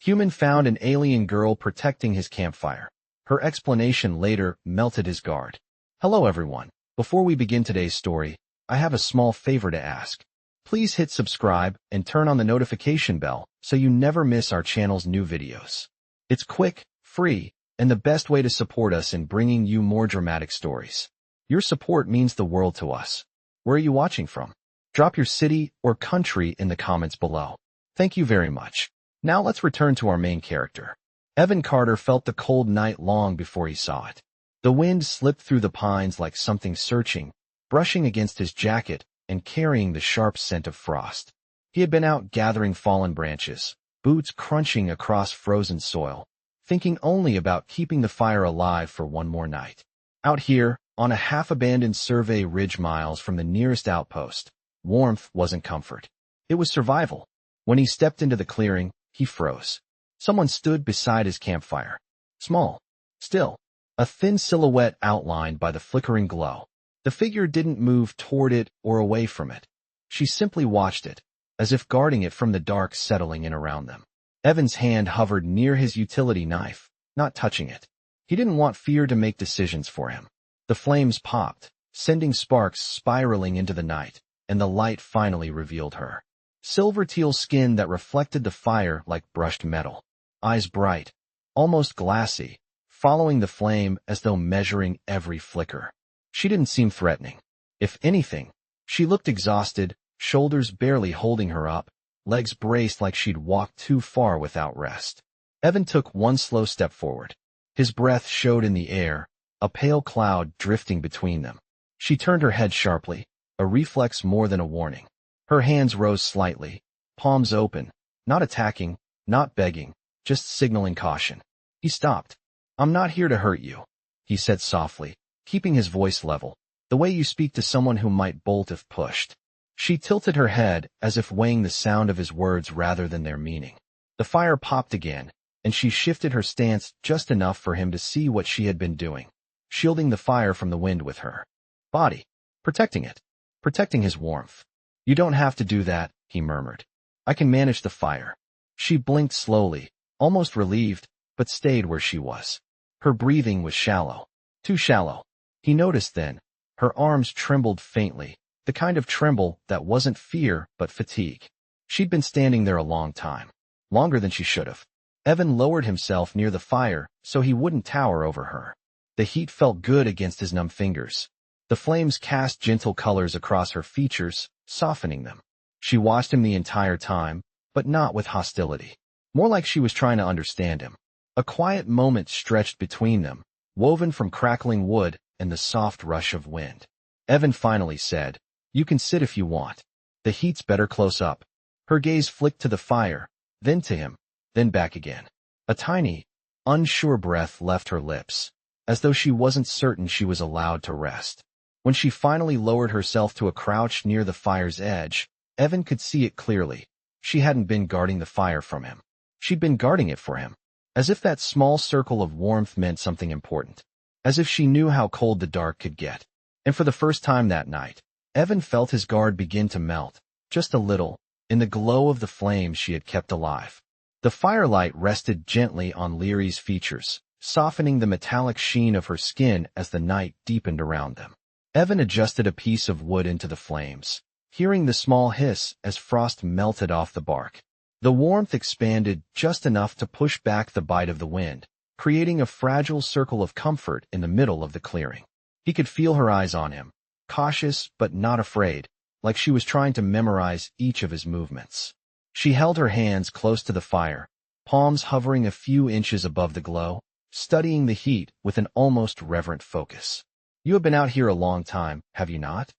Human found an alien girl protecting his campfire. Her explanation later melted his guard. Hello everyone. Before we begin today's story, I have a small favor to ask. Please hit subscribe and turn on the notification bell so you never miss our channel's new videos. It's quick, free, and the best way to support us in bringing you more dramatic stories. Your support means the world to us. Where are you watching from? Drop your city or country in the comments below. Thank you very much. Now let's return to our main character. Evan Carter felt the cold night long before he saw it. The wind slipped through the pines like something searching, brushing against his jacket and carrying the sharp scent of frost. He had been out gathering fallen branches, boots crunching across frozen soil, thinking only about keeping the fire alive for one more night. Out here, on a half-abandoned survey ridge miles from the nearest outpost, warmth wasn't comfort. It was survival. When he stepped into the clearing, he froze. Someone stood beside his campfire. Small, still, a thin silhouette outlined by the flickering glow. The figure didn't move toward it or away from it. She simply watched it, as if guarding it from the dark settling in around them. Evan's hand hovered near his utility knife, not touching it. He didn't want fear to make decisions for him. The flames popped, sending sparks spiraling into the night, and the light finally revealed her. Silver-teal skin that reflected the fire like brushed metal. Eyes bright, almost glassy, following the flame as though measuring every flicker. She didn't seem threatening. If anything, she looked exhausted, shoulders barely holding her up, legs braced like she'd walked too far without rest. Evan took one slow step forward. His breath showed in the air, a pale cloud drifting between them. She turned her head sharply, a reflex more than a warning. Her hands rose slightly, palms open, not attacking, not begging, just signaling caution. He stopped. "I'm not here to hurt you," he said softly, keeping his voice level, the way you speak to someone who might bolt if pushed. She tilted her head as if weighing the sound of his words rather than their meaning. The fire popped again, and she shifted her stance just enough for him to see what she had been doing, shielding the fire from the wind with her body, protecting it, protecting his warmth. "You don't have to do that," he murmured. "I can manage the fire." She blinked slowly, almost relieved, but stayed where she was. Her breathing was shallow. Too shallow. He noticed then. Her arms trembled faintly, the kind of tremble that wasn't fear but fatigue. She'd been standing there a long time. Longer than she should have. Evan lowered himself near the fire so he wouldn't tower over her. The heat felt good against his numb fingers. The flames cast gentle colors across her features, softening them. She watched him the entire time, but not with hostility. More like she was trying to understand him. A quiet moment stretched between them, woven from crackling wood and the soft rush of wind. Evan finally said, "You can sit if you want. The heat's better close up." Her gaze flicked to the fire, then to him, then back again. A tiny, unsure breath left her lips, as though she wasn't certain she was allowed to rest. When she finally lowered herself to a crouch near the fire's edge, Evan could see it clearly. She hadn't been guarding the fire from him. She'd been guarding it for him, as if that small circle of warmth meant something important, as if she knew how cold the dark could get. And for the first time that night, Evan felt his guard begin to melt, just a little, in the glow of the flames she had kept alive. The firelight rested gently on Leary's features, softening the metallic sheen of her skin as the night deepened around them. Evan adjusted a piece of wood into the flames, hearing the small hiss as frost melted off the bark. The warmth expanded just enough to push back the bite of the wind, creating a fragile circle of comfort in the middle of the clearing. He could feel her eyes on him, cautious but not afraid, like she was trying to memorize each of his movements. She held her hands close to the fire, palms hovering a few inches above the glow, studying the heat with an almost reverent focus. "You have been out here a long time, have you not?"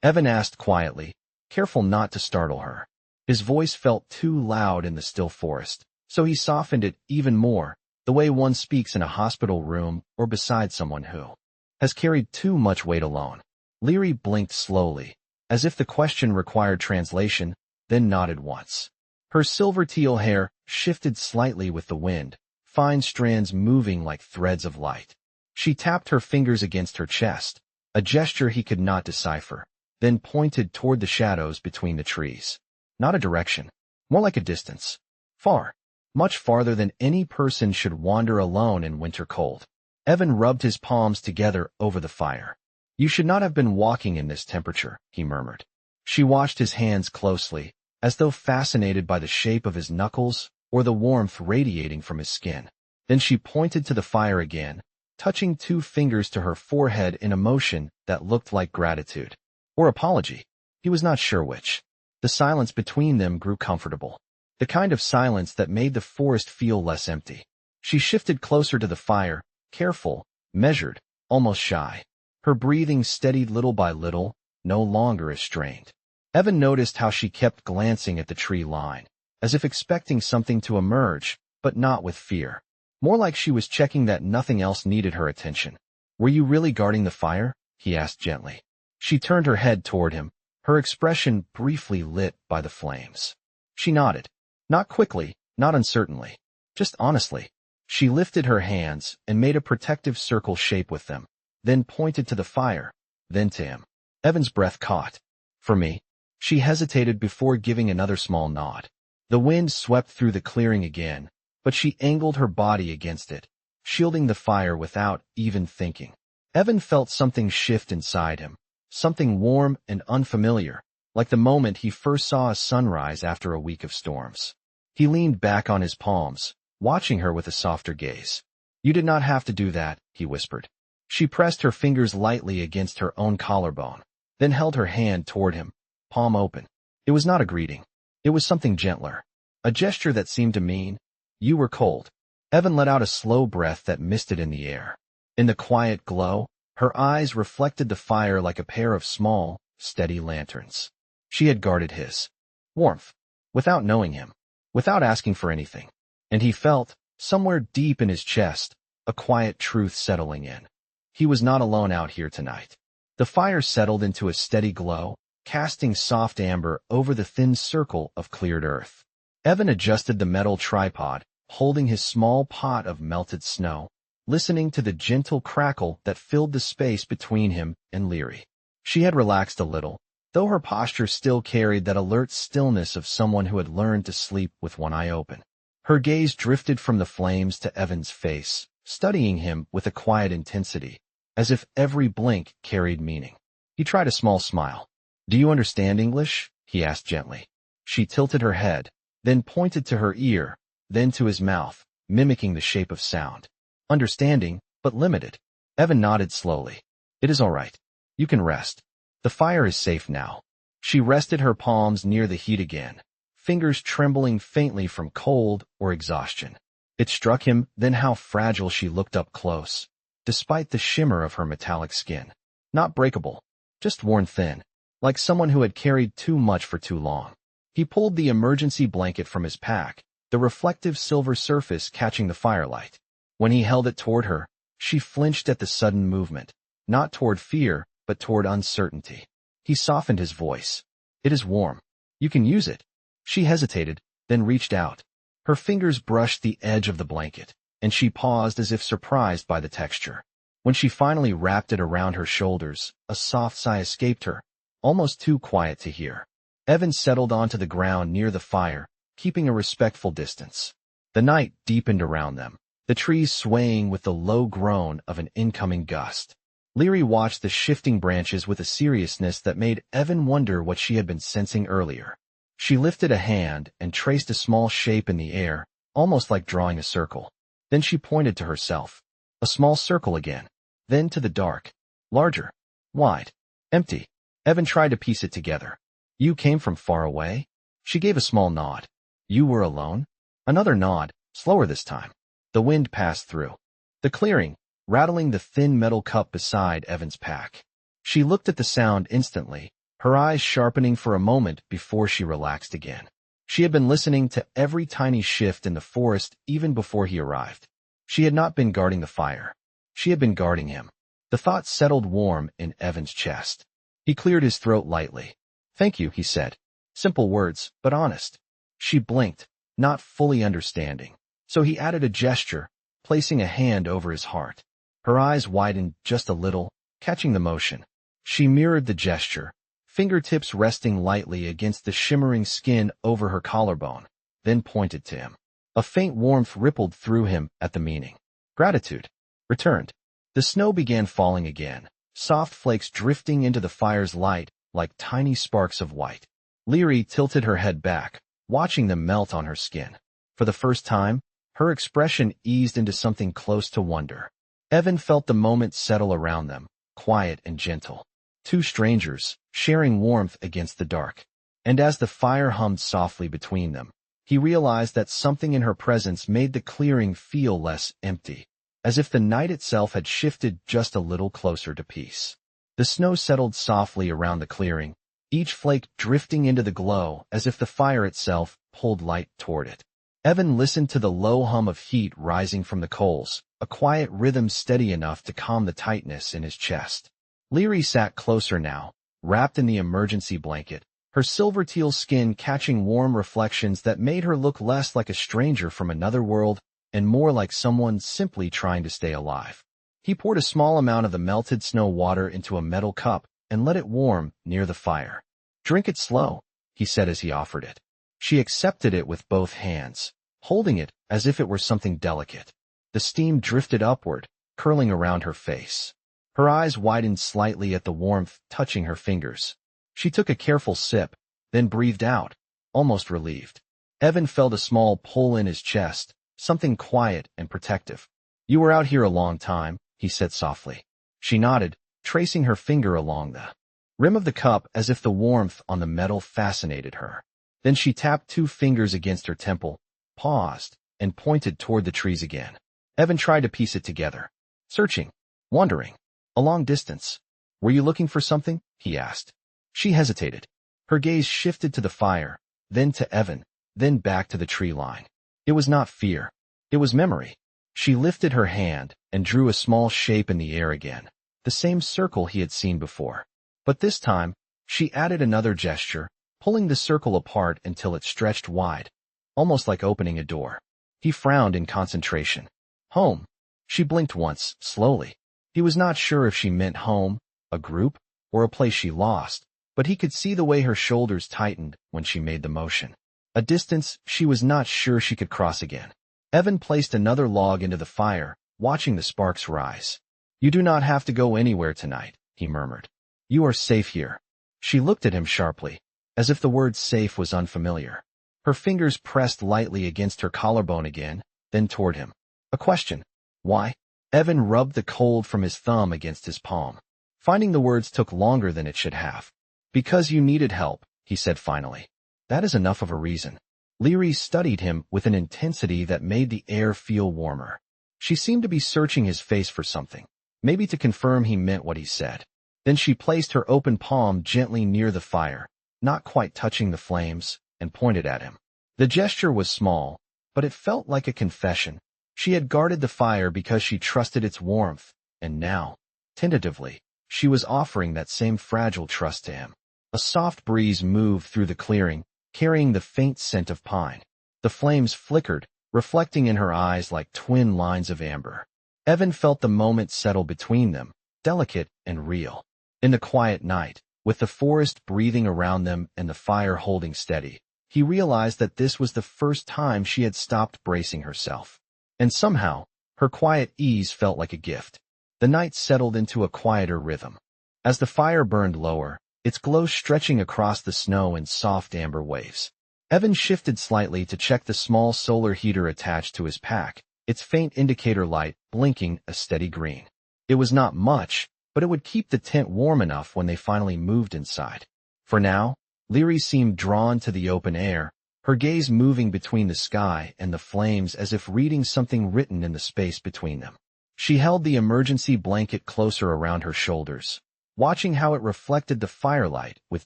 Evan asked quietly, careful not to startle her. His voice felt too loud in the still forest, so he softened it even more, the way one speaks in a hospital room or beside someone who has carried too much weight alone. Leary blinked slowly, as if the question required translation, then nodded once. Her silver-teal hair shifted slightly with the wind, fine strands moving like threads of light. She tapped her fingers against her chest, a gesture he could not decipher, then pointed toward the shadows between the trees. Not a direction, more like a distance. Far. much farther than any person should wander alone in winter cold. Evan rubbed his palms together over the fire. You should not have been walking in this temperature, he murmured. She watched his hands closely, as though fascinated by the shape of his knuckles or the warmth radiating from his skin. Then she pointed to the fire again, touching 2 fingers to her forehead in a motion that looked like gratitude. Or apology. He was not sure which. The silence between them grew comfortable. The kind of silence that made the forest feel less empty. She shifted closer to the fire, careful, measured, almost shy. Her breathing steadied little by little, no longer as strained. Evan noticed how she kept glancing at the tree line, as if expecting something to emerge, but not with fear. More like she was checking that nothing else needed her attention. Were you really guarding the fire? He asked gently. She turned her head toward him, her expression briefly lit by the flames. She nodded. Not quickly, not uncertainly. Just honestly. She lifted her hands and made a protective circle shape with them, then pointed to the fire, then to him. Evan's breath caught. For me. She hesitated before giving another small nod. The wind swept through the clearing again, but she angled her body against it, shielding the fire without even thinking. Evan felt something shift inside him, something warm and unfamiliar, like the moment he first saw a sunrise after a week of storms. He leaned back on his palms, watching her with a softer gaze. You did not have to do that, he whispered. She pressed her fingers lightly against her own collarbone, then held her hand toward him, palm open. It was not a greeting. It was something gentler, a gesture that seemed to mean, you were cold. Evan let out a slow breath that misted in the air. In the quiet glow, her eyes reflected the fire like a pair of small, steady lanterns. She had guarded his warmth, without knowing him, without asking for anything. And he felt, somewhere deep in his chest, a quiet truth settling in. He was not alone out here tonight. The fire settled into a steady glow, casting soft amber over the thin circle of cleared earth. Evan adjusted the metal tripod, holding his small pot of melted snow, listening to the gentle crackle that filled the space between him and Leary. She had relaxed a little, though her posture still carried that alert stillness of someone who had learned to sleep with one eye open. Her gaze drifted from the flames to Evan's face, studying him with a quiet intensity, as if every blink carried meaning. He tried a small smile. Do you understand English? He asked gently. She tilted her head, then pointed to her ear, then to his mouth, mimicking the shape of sound. Understanding, but limited. Evan nodded slowly. It is all right. You can rest. The fire is safe now. She rested her palms near the heat again, fingers trembling faintly from cold or exhaustion. It struck him then how fragile she looked up close, despite the shimmer of her metallic skin. Not breakable, just worn thin, like someone who had carried too much for too long. He pulled the emergency blanket from his pack, the reflective silver surface catching the firelight. When he held it toward her, she flinched at the sudden movement, not toward fear, but toward uncertainty. He softened his voice. It is warm. You can use it. She hesitated, then reached out. Her fingers brushed the edge of the blanket, and she paused as if surprised by the texture. When she finally wrapped it around her shoulders, a soft sigh escaped her, almost too quiet to hear. Evan settled onto the ground near the fire, keeping a respectful distance. The night deepened around them, the trees swaying with the low groan of an incoming gust. Leary watched the shifting branches with a seriousness that made Evan wonder what she had been sensing earlier. She lifted a hand and traced a small shape in the air, almost like drawing a circle. Then she pointed to herself. A small circle again. Then to the dark. Larger. Wide. Empty. Evan tried to piece it together. You came from far away? She gave a small nod. You were alone? Another nod, slower this time. The wind passed through the clearing, rattling the thin metal cup beside Evan's pack. She looked at the sound instantly, her eyes sharpening for a moment before she relaxed again. She had been listening to every tiny shift in the forest even before he arrived. She had not been guarding the fire. She had been guarding him. The thought settled warm in Evan's chest. He cleared his throat lightly. Thank you, he said. Simple words, but honest. She blinked, not fully understanding. So he added a gesture, placing a hand over his heart. Her eyes widened just a little, catching the motion. She mirrored the gesture, fingertips resting lightly against the shimmering skin over her collarbone, then pointed to him. A faint warmth rippled through him at the meaning. Gratitude returned. The snow began falling again, soft flakes drifting into the fire's light like tiny sparks of white. Leary tilted her head back, watching them melt on her skin. For the first time, her expression eased into something close to wonder. Evan felt the moment settle around them, quiet and gentle. Two strangers, sharing warmth against the dark. And as the fire hummed softly between them, he realized that something in her presence made the clearing feel less empty, as if the night itself had shifted just a little closer to peace. The snow settled softly around the clearing, each flake drifting into the glow as if the fire itself pulled light toward it. Evan listened to the low hum of heat rising from the coals, a quiet rhythm steady enough to calm the tightness in his chest. Leary sat closer now, wrapped in the emergency blanket, her silver teal skin catching warm reflections that made her look less like a stranger from another world and more like someone simply trying to stay alive. He poured a small amount of the melted snow water into a metal cup and let it warm near the fire. "Drink it slow," he said as he offered it. She accepted it with both hands, holding it as if it were something delicate. The steam drifted upward, curling around her face. Her eyes widened slightly at the warmth touching her fingers. She took a careful sip, then breathed out, almost relieved. Evan felt a small pull in his chest, something quiet and protective. "You were out here a long time," he said softly. She nodded, tracing her finger along the rim of the cup as if the warmth on the metal fascinated her. Then she tapped two fingers against her temple, paused, and pointed toward the trees again. Evan tried to piece it together, searching, wondering. "A long distance. Were you looking for something?" he asked. She hesitated. Her gaze shifted to the fire, then to Evan, then back to the tree line. It was not fear. It was memory. She lifted her hand and drew a small shape in the air again, the same circle he had seen before. But this time, she added another gesture, pulling the circle apart until it stretched wide, almost like opening a door. He frowned in concentration. "Home." She blinked once, slowly. He was not sure if she meant home, a group, or a place she lost, but he could see the way her shoulders tightened when she made the motion. A distance she was not sure she could cross again. Evan placed another log into the fire, watching the sparks rise. "You do not have to go anywhere tonight," he murmured. "You are safe here." She looked at him sharply, as if the word safe was unfamiliar. Her fingers pressed lightly against her collarbone again, then toward him. "A question. Why?" Evan rubbed the cold from his thumb against his palm. Finding the words took longer than it should have. "Because you needed help," he said finally. "That is enough of a reason." Leary studied him with an intensity that made the air feel warmer. She seemed to be searching his face for something, maybe to confirm he meant what he said. Then she placed her open palm gently near the fire, not quite touching the flames, and pointed at him. The gesture was small, but it felt like a confession. She had guarded the fire because she trusted its warmth, and now, tentatively, she was offering that same fragile trust to him. A soft breeze moved through the clearing, carrying the faint scent of pine. The flames flickered, reflecting in her eyes like twin lines of amber. Evan felt the moment settle between them, delicate and real. In the quiet night, with the forest breathing around them and the fire holding steady, he realized that this was the first time she had stopped bracing herself. And somehow, her quiet ease felt like a gift. The night settled into a quieter rhythm. As the fire burned lower, its glow stretching across the snow in soft amber waves. Evan shifted slightly to check the small solar heater attached to his pack, its faint indicator light blinking a steady green. It was not much, but it would keep the tent warm enough when they finally moved inside. For now, Leary seemed drawn to the open air, her gaze moving between the sky and the flames as if reading something written in the space between them. She held the emergency blanket closer around her shoulders, watching how it reflected the firelight with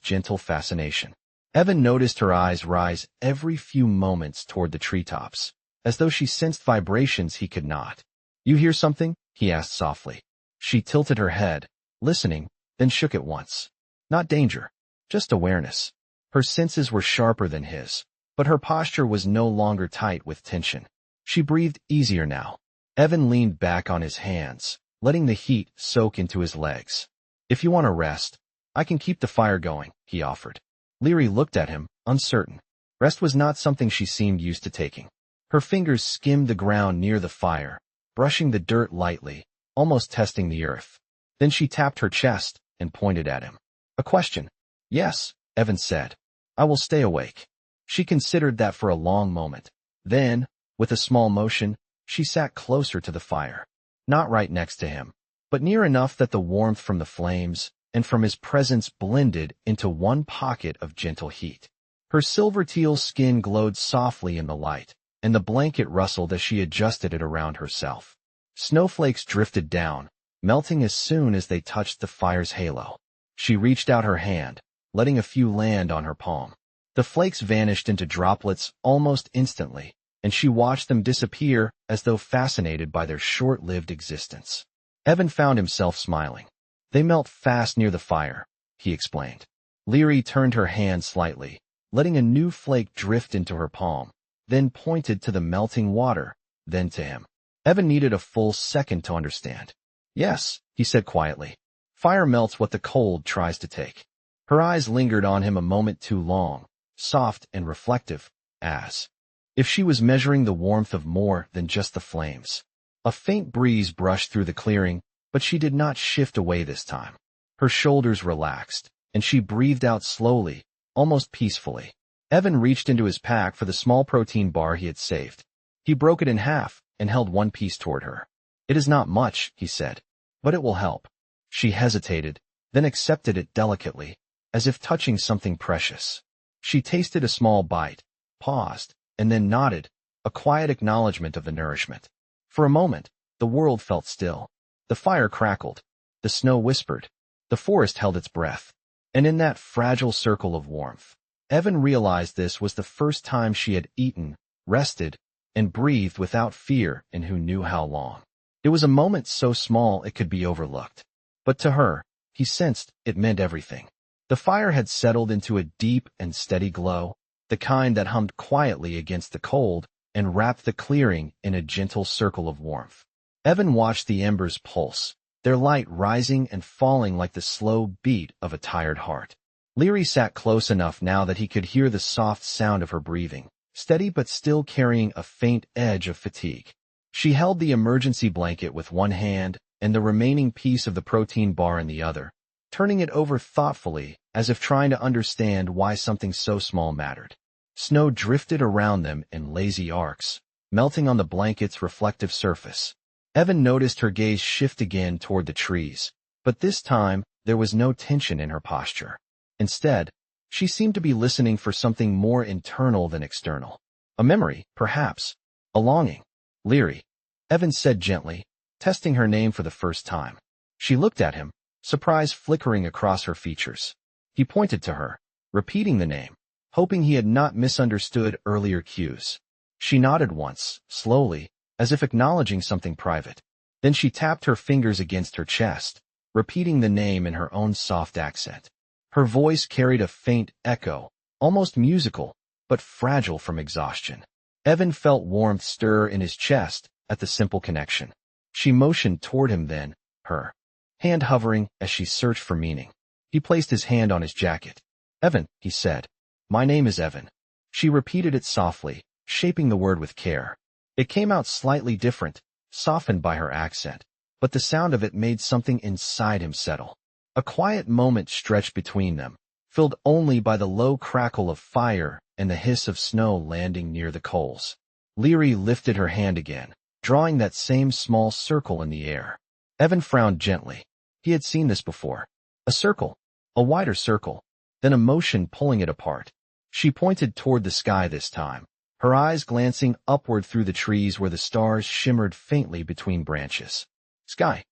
gentle fascination. Evan noticed her eyes rise every few moments toward the treetops, as though she sensed vibrations he could not. "You hear something?" he asked softly. She tilted her head, listening, then shook it once. Not danger, just awareness. Her senses were sharper than his, but her posture was no longer tight with tension. She breathed easier now. Evan leaned back on his hands, letting the heat soak into his legs. "If you want to rest, I can keep the fire going," he offered. Leary looked at him, uncertain. Rest was not something she seemed used to taking. Her fingers skimmed the ground near the fire, brushing the dirt lightly, almost testing the earth. Then she tapped her chest and pointed at him. A question. Yes, Evan said. I will stay awake. She considered that for a long moment. Then, with a small motion, she sat closer to the fire. Not right next to him, but near enough that the warmth from the flames and from his presence blended into one pocket of gentle heat. Her silver-teal skin glowed softly in the light, and the blanket rustled as she adjusted it around herself. Snowflakes drifted down, melting as soon as they touched the fire's halo. She reached out her hand, letting a few land on her palm. The flakes vanished into droplets almost instantly, and she watched them disappear as though fascinated by their short-lived existence. Evan found himself smiling. They melt fast near the fire, he explained. Leary turned her hand slightly, letting a new flake drift into her palm, then pointed to the melting water, then to him. Evan needed a full second to understand. Yes, he said quietly. Fire melts what the cold tries to take. Her eyes lingered on him a moment too long, soft and reflective, as if she was measuring the warmth of more than just the flames. A faint breeze brushed through the clearing, but she did not shift away this time. Her shoulders relaxed, and she breathed out slowly, almost peacefully. Evan reached into his pack for the small protein bar he had saved. He broke it in half and held one piece toward her. It is not much, he said, but it will help. She hesitated, then accepted it delicately, as if touching something precious. She tasted a small bite, paused, and then nodded, a quiet acknowledgement of the nourishment. For a moment, the world felt still. The fire crackled. The snow whispered. The forest held its breath. And in that fragile circle of warmth, Evan realized this was the first time she had eaten, rested, and breathed without fear in who knew how long. It was a moment so small it could be overlooked. But to her, he sensed it meant everything. The fire had settled into a deep and steady glow, the kind that hummed quietly against the cold and wrapped the clearing in a gentle circle of warmth. Evan watched the embers pulse, their light rising and falling like the slow beat of a tired heart. Leary sat close enough now that he could hear the soft sound of her breathing, steady but still carrying a faint edge of fatigue. She held the emergency blanket with one hand and the remaining piece of the protein bar in the other, turning it over thoughtfully as if trying to understand why something so small mattered. Snow drifted around them in lazy arcs, melting on the blanket's reflective surface. Evan noticed her gaze shift again toward the trees, but this time there was no tension in her posture. Instead, she seemed to be listening for something more internal than external. A memory, perhaps. A longing. Leary, Evan said gently, testing her name for the first time. She looked at him, surprise flickering across her features. He pointed to her, repeating the name, hoping he had not misunderstood earlier cues. She nodded once, slowly, as if acknowledging something private. Then she tapped her fingers against her chest, repeating the name in her own soft accent. Her voice carried a faint echo, almost musical, but fragile from exhaustion. Evan felt warmth stir in his chest at the simple connection. She motioned toward him then, her hand hovering as she searched for meaning. He placed his hand on his jacket. Evan, he said. My name is Evan. She repeated it softly, shaping the word with care. It came out slightly different, softened by her accent, but the sound of it made something inside him settle. A quiet moment stretched between them, filled only by the low crackle of fire and the hiss of snow landing near the coals. Leary lifted her hand again, drawing that same small circle in the air. Evan frowned gently. He had seen this before. A circle, a wider circle, then a motion pulling it apart. She pointed toward the sky this time, her eyes glancing upward through the trees where the stars shimmered faintly between branches. Sky?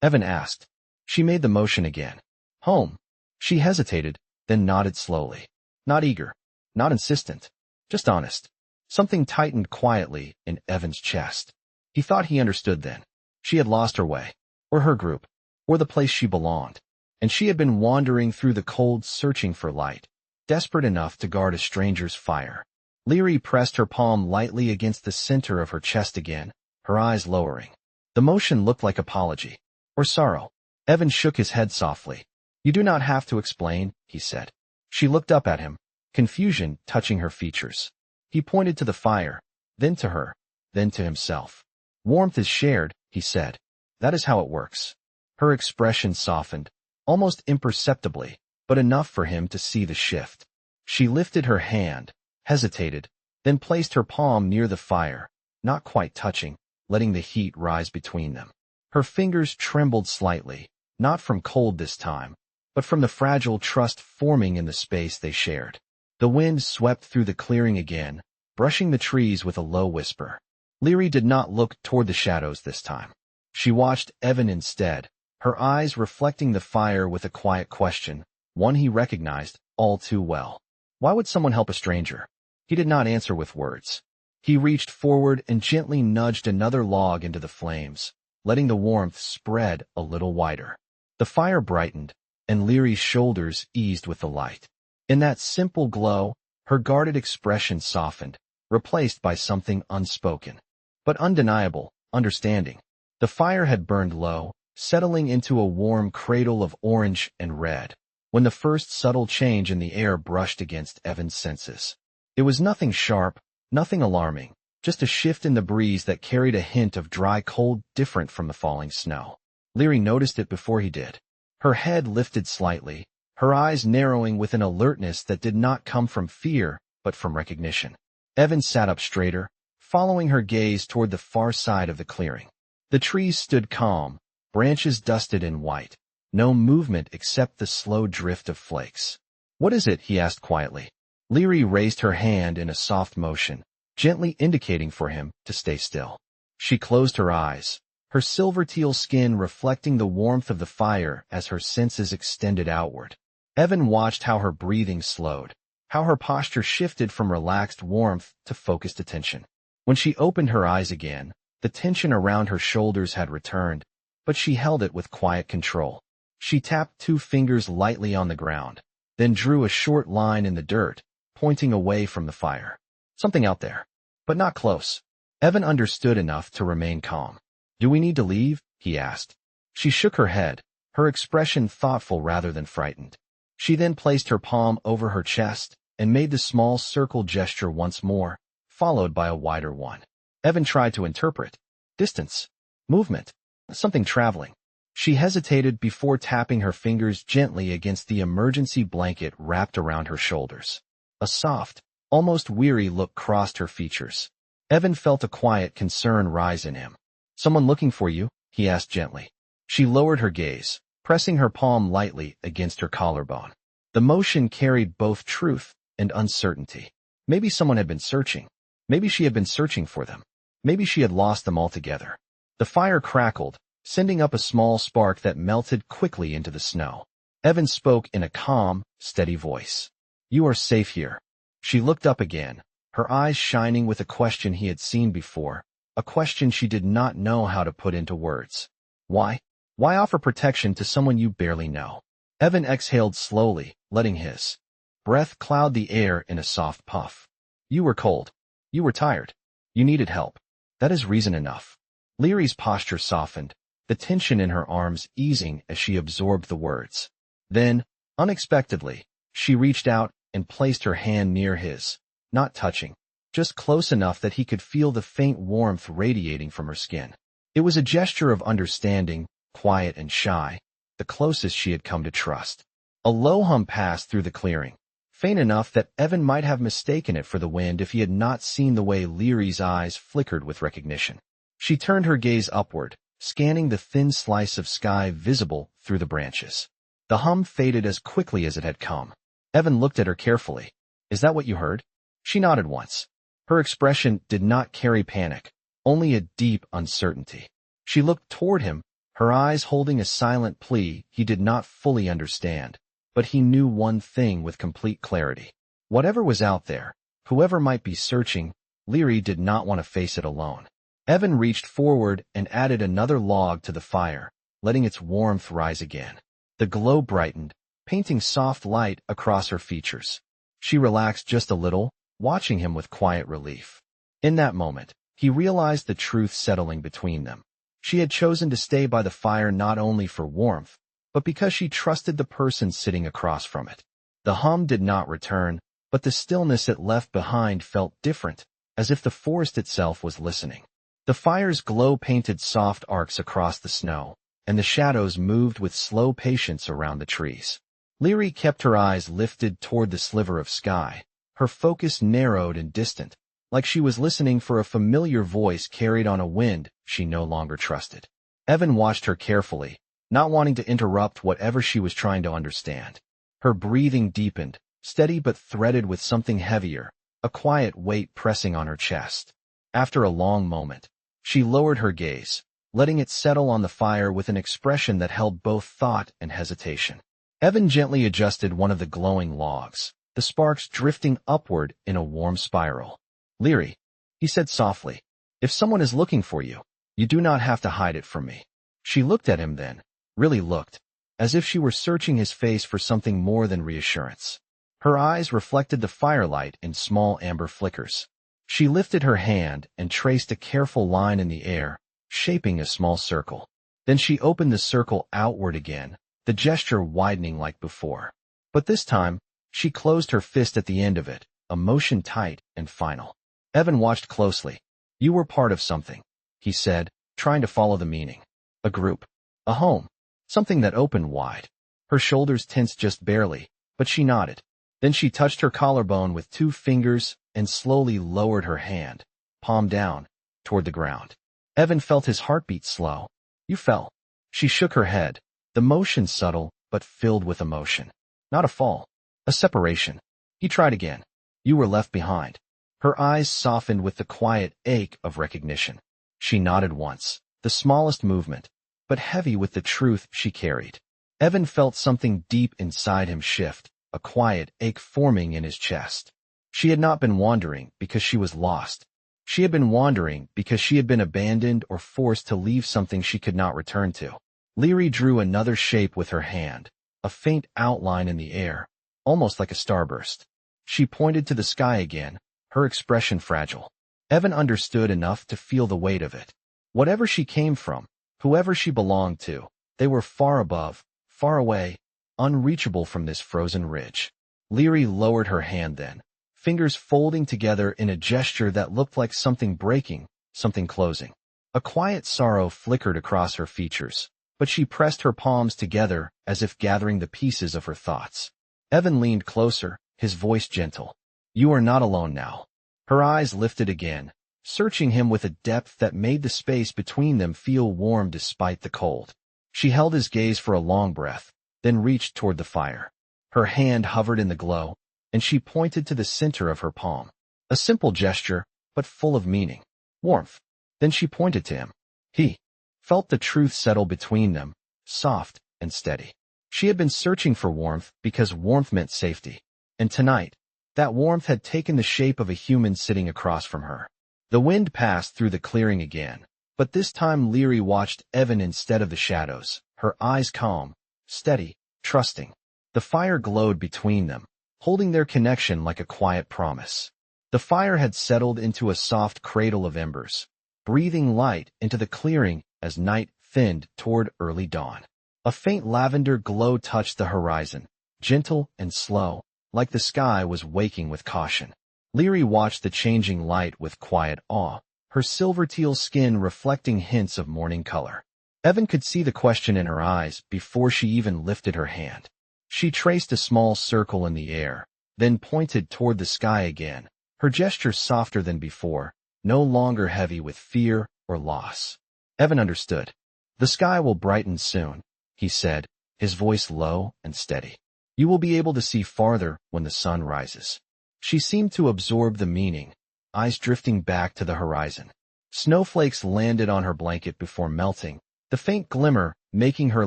Evan asked. She made the motion again. Home. She hesitated, then nodded slowly. Not eager, not insistent, just honest. Something tightened quietly in Evan's chest. He thought he understood then. She had lost her way, or her group, or the place she belonged, and she had been wandering through the cold searching for light, desperate enough to guard a stranger's fire. Leary pressed her palm lightly against the center of her chest again, her eyes lowering. The motion looked like apology, or sorrow. Evan shook his head softly. You do not have to explain, he said. She looked up at him, confusion touching her features. He pointed to the fire, then to her, then to himself. "Warmth is shared," he said. "That is how it works." Her expression softened, almost imperceptibly, but enough for him to see the shift. She lifted her hand, hesitated, then placed her palm near the fire, not quite touching, letting the heat rise between them. Her fingers trembled slightly, not from cold this time, but from the fragile trust forming in the space they shared. The wind swept through the clearing again, brushing the trees with a low whisper. Leary did not look toward the shadows this time. She watched Evan instead, her eyes reflecting the fire with a quiet question, one he recognized all too well. Why would someone help a stranger? He did not answer with words. He reached forward and gently nudged another log into the flames, letting the warmth spread a little wider. The fire brightened, and Leary's shoulders eased with the light. In that simple glow, her guarded expression softened, replaced by something unspoken, but undeniable, understanding. The fire had burned low, settling into a warm cradle of orange and red, when the first subtle change in the air brushed against Evan's senses. It was nothing sharp, nothing alarming, just a shift in the breeze that carried a hint of dry cold different from the falling snow. Leary noticed it before he did. Her head lifted slightly, her eyes narrowing with an alertness that did not come from fear, but from recognition. Evan sat up straighter, following her gaze toward the far side of the clearing. The trees stood calm, branches dusted in white, no movement except the slow drift of flakes. "What is it?" he asked quietly. Leary raised her hand in a soft motion, gently indicating for him to stay still. She closed her eyes, her silver-teal skin reflecting the warmth of the fire as her senses extended outward. Evan watched how her breathing slowed, how her posture shifted from relaxed warmth to focused attention. When she opened her eyes again, the tension around her shoulders had returned, but she held it with quiet control. She tapped 2 fingers lightly on the ground, then drew a short line in the dirt, pointing away from the fire. Something out there, but not close. Evan understood enough to remain calm. "Do we need to leave?" he asked. She shook her head, her expression thoughtful rather than frightened. She then placed her palm over her chest and made the small circle gesture once more, followed by a wider one. Evan tried to interpret. Distance. Movement. Something traveling. She hesitated before tapping her fingers gently against the emergency blanket wrapped around her shoulders. A soft, almost weary look crossed her features. Evan felt a quiet concern rise in him. "Someone looking for you?" he asked gently. She lowered her gaze, pressing her palm lightly against her collarbone. The motion carried both truth and uncertainty. Maybe someone had been searching. Maybe she had been searching for them. Maybe she had lost them altogether. The fire crackled, sending up a small spark that melted quickly into the snow. Evan spoke in a calm, steady voice. "You are safe here." She looked up again, her eyes shining with a question he had seen before, a question she did not know how to put into words. "Why? Why offer protection to someone you barely know?" Evan exhaled slowly, letting his breath cloud the air in a soft puff. "You were cold. You were tired. You needed help. That is reason enough." Leary's posture softened, the tension in her arms easing as she absorbed the words. Then, unexpectedly, she reached out and placed her hand near his, not touching, just close enough that he could feel the faint warmth radiating from her skin. It was a gesture of understanding, quiet and shy, the closest she had come to trust. A low hum passed through the clearing, faint enough that Evan might have mistaken it for the wind if he had not seen the way Leary's eyes flickered with recognition. She turned her gaze upward, scanning the thin slice of sky visible through the branches. The hum faded as quickly as it had come. Evan looked at her carefully. "Is that what you heard?" She nodded once. Her expression did not carry panic, only a deep uncertainty. She looked toward him, her eyes holding a silent plea he did not fully understand, but he knew one thing with complete clarity. Whatever was out there, whoever might be searching, Leary did not want to face it alone. Evan reached forward and added another log to the fire, letting its warmth rise again. The glow brightened, painting soft light across her features. She relaxed just a little, watching him with quiet relief. In that moment, he realized the truth settling between them. She had chosen to stay by the fire not only for warmth, but because she trusted the person sitting across from it. The hum did not return, but the stillness it left behind felt different, as if the forest itself was listening. The fire's glow painted soft arcs across the snow, and the shadows moved with slow patience around the trees. Leary kept her eyes lifted toward the sliver of sky, her focus narrowed and distant, like she was listening for a familiar voice carried on a wind she no longer trusted. Evan watched her carefully, not wanting to interrupt whatever she was trying to understand. Her breathing deepened, steady but threaded with something heavier, a quiet weight pressing on her chest. After a long moment, she lowered her gaze, letting it settle on the fire with an expression that held both thought and hesitation. Evan gently adjusted one of the glowing logs, the sparks drifting upward in a warm spiral. "Leary," he said softly, "if someone is looking for you, you do not have to hide it from me." She looked at him then, really looked, as if she were searching his face for something more than reassurance. Her eyes reflected the firelight in small amber flickers. She lifted her hand and traced a careful line in the air, shaping a small circle. Then she opened the circle outward again, the gesture widening like before. But this time, she closed her fist at the end of it, a motion tight and final. Evan watched closely. "You were part of something," he said, trying to follow the meaning. "A group. A home. Something that opened wide." Her shoulders tensed just barely, but she nodded. Then she touched her collarbone with 2 fingers and slowly lowered her hand, palm down, toward the ground. Evan felt his heartbeat slow. "You fell." She shook her head, the motion subtle but filled with emotion. "Not a fall. A separation." He tried again. "You were left behind." Her eyes softened with the quiet ache of recognition. She nodded once, the smallest movement, but heavy with the truth she carried. Evan felt something deep inside him shift, a quiet ache forming in his chest. She had not been wandering because she was lost. She had been wandering because she had been abandoned or forced to leave something she could not return to. Leary drew another shape with her hand, a faint outline in the air, almost like a starburst. She pointed to the sky again, her expression fragile. Evan understood enough to feel the weight of it. Whatever she came from, whoever she belonged to, they were far above, far away, unreachable from this frozen ridge. Leary lowered her hand then, fingers folding together in a gesture that looked like something breaking, something closing. A quiet sorrow flickered across her features, but she pressed her palms together as if gathering the pieces of her thoughts. Evan leaned closer, his voice gentle. "You are not alone now." Her eyes lifted again, searching him with a depth that made the space between them feel warm despite the cold. She held his gaze for a long breath, then reached toward the fire. Her hand hovered in the glow, and she pointed to the center of her palm. A simple gesture, but full of meaning. Warmth. Then she pointed to him. He felt the truth settle between them, soft and steady. She had been searching for warmth because warmth meant safety. And tonight, that warmth had taken the shape of a human sitting across from her. The wind passed through the clearing again, but this time Leary watched Evan instead of the shadows, her eyes calm, steady, trusting. The fire glowed between them, holding their connection like a quiet promise. The fire had settled into a soft cradle of embers, breathing light into the clearing as night thinned toward early dawn. A faint lavender glow touched the horizon, gentle and slow, like the sky was waking with caution. Leary watched the changing light with quiet awe, her silver-teal skin reflecting hints of morning color. Evan could see the question in her eyes before she even lifted her hand. She traced a small circle in the air, then pointed toward the sky again, her gesture softer than before, no longer heavy with fear or loss. Evan understood. "The sky will brighten soon," he said, his voice low and steady. "You will be able to see farther when the sun rises." She seemed to absorb the meaning, eyes drifting back to the horizon. Snowflakes landed on her blanket before melting, the faint glimmer making her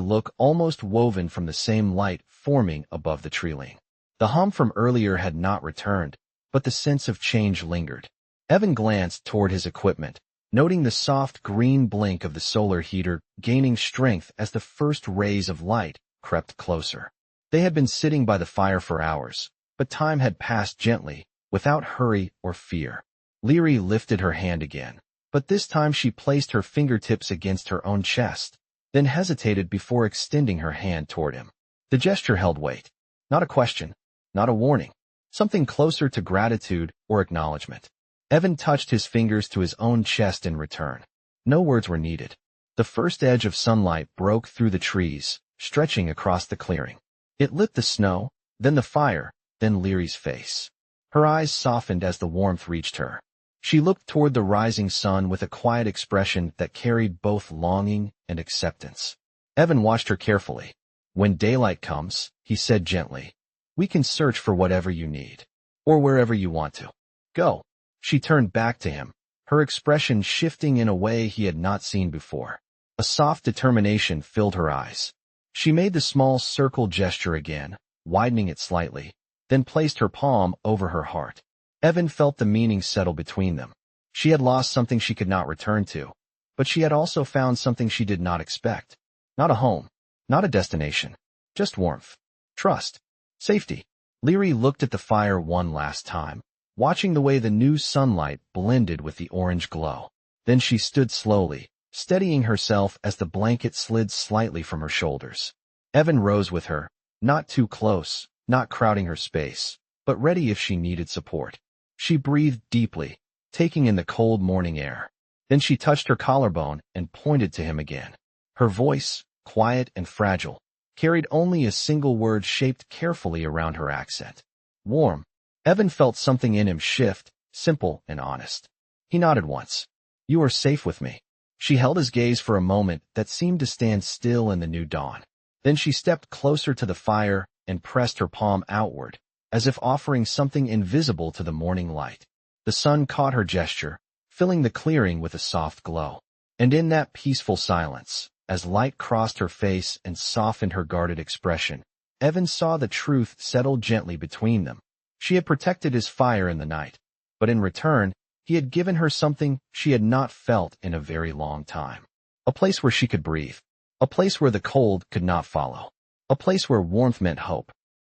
look almost woven from the same light forming above the tree-line. The hum from earlier had not returned, but the sense of change lingered. Evan glanced toward his equipment, noting the soft green blink of the solar heater gaining strength as the first rays of light crept closer. They had been sitting by the fire for hours, but time had passed gently, without hurry or fear. Leary lifted her hand again, but this time she placed her fingertips against her own chest, then hesitated before extending her hand toward him. The gesture held weight. Not a question, not a warning, something closer to gratitude or acknowledgement. Evan touched his fingers to his own chest in return. No words were needed. The first edge of sunlight broke through the trees, stretching across the clearing. It lit the snow, then the fire, then Leary's face. Her eyes softened as the warmth reached her. She looked toward the rising sun with a quiet expression that carried both longing and acceptance. Evan watched her carefully. "When daylight comes," he said gently, "we can search for whatever you need. Or wherever you want to. Go." She turned back to him, her expression shifting in a way he had not seen before. A soft determination filled her eyes. She made the small circle gesture again, widening it slightly, then placed her palm over her heart. Evan felt the meaning settle between them. She had lost something she could not return to, but she had also found something she did not expect. Not a home, not a destination, just warmth, trust, safety. Leary looked at the fire one last time, watching the way the new sunlight blended with the orange glow. Then she stood slowly, steadying herself as the blanket slid slightly from her shoulders. Evan rose with her, not too close, not crowding her space, but ready if she needed support. She breathed deeply, taking in the cold morning air. Then she touched her collarbone and pointed to him again. Her voice, quiet and fragile, carried only a single word shaped carefully around her accent. Warm. Evan felt something in him shift, simple and honest. He nodded once. "You are safe with me." She held his gaze for a moment that seemed to stand still in the new dawn. Then she stepped closer to the fire and pressed her palm outward, as if offering something invisible to the morning light. The sun caught her gesture, filling the clearing with a soft glow. And in that peaceful silence, as light crossed her face and softened her guarded expression, Evan saw the truth settle gently between them. She had protected his fire in the night, but in return, he had given her something she had not felt in a very long time. A place where she could breathe. A place where the cold could not follow. A place where warmth meant hope,